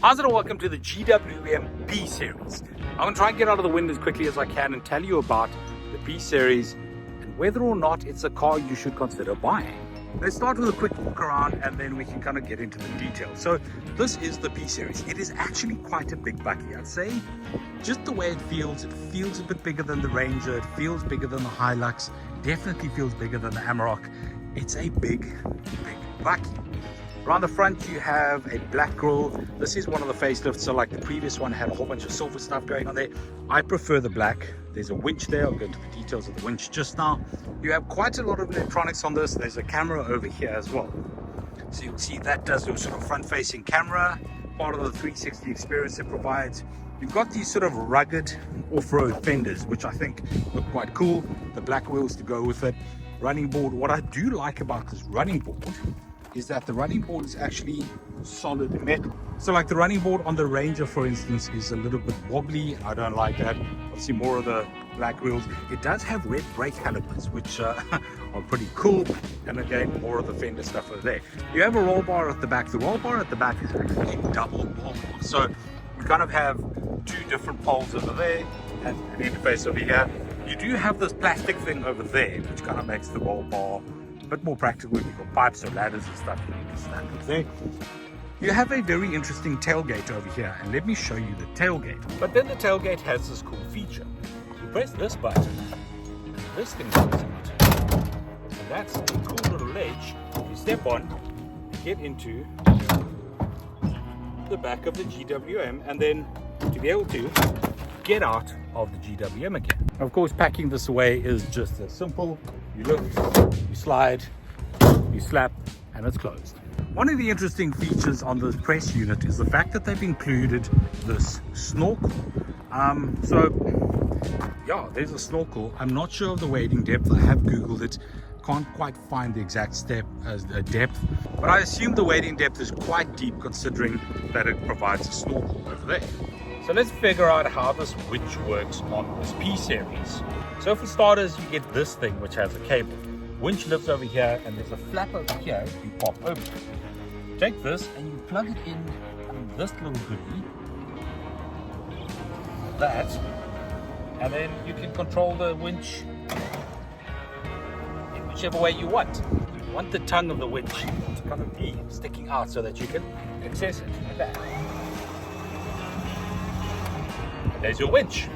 How's it all? Welcome to the GWM B Series. I'm going to try and get out of the wind as quickly as I can and tell you about the B Series and whether or not it's a car you should consider buying. Let's start with a quick walk around and then we can kind of get into the details. So this is the B Series. It is actually quite a big Bakkie, I'd say. Just the way it feels a bit bigger than the Ranger, it feels bigger than the Hilux, definitely feels bigger than the Amarok. It's a big Bakkie. Around the front you have a black grille. This is one of the facelifts, so like the previous one had a whole bunch of silver stuff going on there. I prefer the black. There's a winch there. I'll go into the details of the winch just now. You have quite a lot of electronics on this. There's a camera over here as well. So you'll see that does your sort of front-facing camera, part of the 360 experience it provides. You've got these sort of rugged off-road fenders, which I think look quite cool. The black wheels to go with it. Running board. What I do like about this running board is that the running board is actually solid metal. So like the running board on the Ranger, for instance, is a little bit wobbly. I don't like that. Obviously more of the black wheels. It does have red brake calipers, which are pretty cool. And again, more of the fender stuff over there. You have a roll bar at the back. The roll bar at the back is actually double roll bar. So you kind of have two different poles over there and an interface over here. You do have this plastic thing over there, which kind of makes the roll bar a bit more practical. You've got pipes or ladders and stuff you can stand up there. You have a very interesting tailgate over here, and let me show you the tailgate. But then the tailgate has this cool feature. You press this button, this thing comes out, and that's a cool little ledge. You step on, get into the back of the GWM, and then to be able to get out of the GWM again. Of course, packing this away is just as simple. You look, you slide, you slap, and it's closed. One of the interesting features on this press unit is the fact that they've included this snorkel. Yeah, there's a snorkel. I'm not sure of the wading depth. I have Googled it. Can't quite find the exact depth, but I assume the wading depth is quite deep considering that it provides a snorkel over there. So let's figure out how this winch works on this P Series. So for starters, you get this thing which has a cable. Winch lives over here and there's a flap over here you pop over. Take this and you plug it in this little goodie, that, and then you can control the winch in whichever way you want. You want the tongue of the winch to kind of be sticking out so that you can access it like that. There's your winch.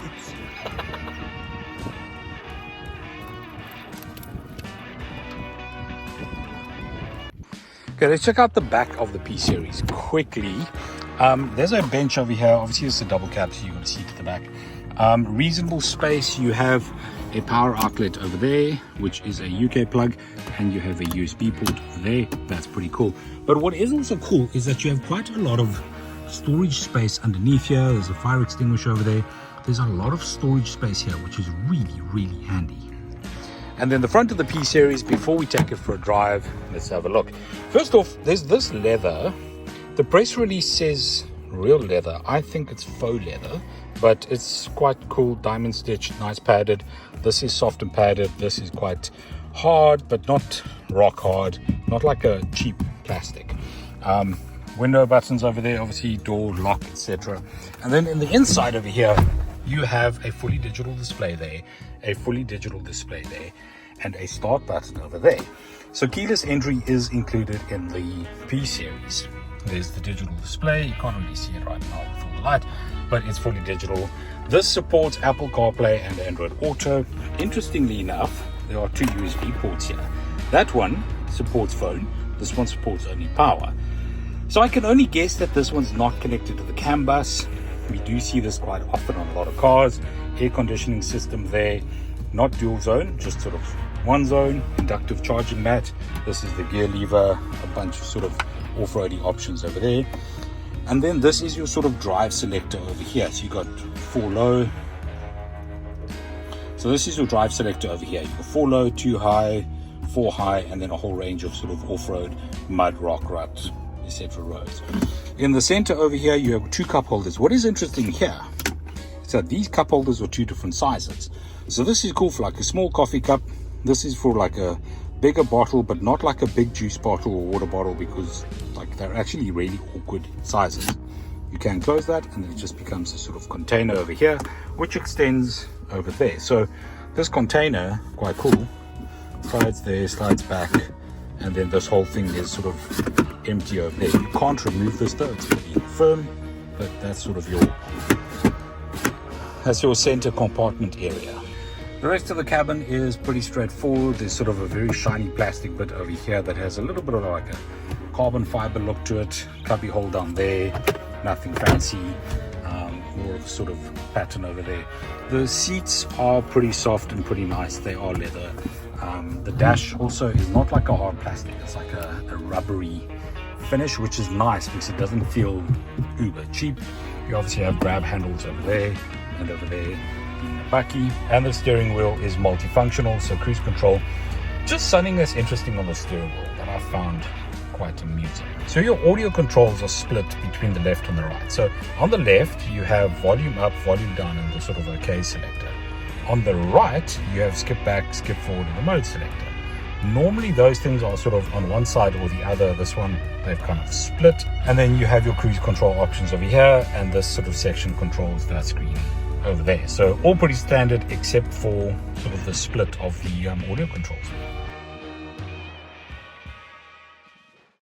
Oops. Okay, let's check out the back of the P Series quickly. There's a bench over here. Obviously, it's a double cab, so you got a seat at the back. Reasonable space. You have a power outlet over there, which is a UK plug, and you have a USB port over there. That's pretty cool. But what is also cool is that you have quite a lot of storage space underneath here. There's a fire extinguisher over there. There's a lot of storage space here, which is really handy. And then the front of the P Series, before we take it for a drive, let's have a look. First off, there's this leather. The press release says real leather. I think it's faux leather, but it's quite cool, diamond stitched, nice padded. This is soft and padded. This is quite hard, but not rock hard, not like a cheap plastic. Window buttons over there, obviously door lock, etc. And then in the inside over here, you have a fully digital display there, and a start button over there. So keyless entry is included in the P Series. There's the digital display. You can't really see it right now with all the light, but it's fully digital. This supports Apple CarPlay and Android Auto. Interestingly enough, there are two USB ports here. That one supports phone. This one supports only power. So I can only guess that this one's not connected to the CAN bus. We do see this quite often on a lot of cars. Air conditioning system there. Not dual zone, just sort of one zone. Inductive charging mat. This is the gear lever. A bunch of sort of off-roady options over there. And then this is your sort of drive selector over here. So you got 4 low. So this is your drive selector over here. You got 4 low, 2 high, 4 high, and then a whole range of sort of off-road, mud, rock, rut, etc. roads. In the center over here, you have 2 cup holders. What is interesting here is that these cup holders are 2 different sizes. So this is cool for like a small coffee cup, This is for like a bigger bottle, but not like a big juice bottle or water bottle, because like they're actually really awkward sizes. You can close that and it just becomes a sort of container over here, which extends over there. So this container, quite cool, slides there, slides back, and then this whole thing is sort of empty over there. You can't remove this though, it's pretty firm, but that's sort of your center compartment area. The rest of the cabin is pretty straightforward. There's sort of a very shiny plastic bit over here that has a little bit of like a carbon fiber look to it. Cubby hole down there, nothing fancy, more of a sort of pattern over there. The seats are pretty soft and pretty nice. They are leather. The dash also is not like a hard plastic, it's like a rubbery finish, which is nice because it doesn't feel uber cheap. You obviously have grab handles over there and over there, being a Bakkie, and the steering wheel is multifunctional, so cruise control. Just something that's interesting on the steering wheel that I found quite amusing. So your audio controls are split between the left and the right. So on the left you have volume up, volume down, and the sort of OK selector. On the right you have skip back, skip forward, and the mode selector. Normally those things are sort of on one side or the other. This one they've kind of split, and then you have your cruise control options over here, and this sort of section controls that screen over there. So all pretty standard except for sort of the split of the audio controls.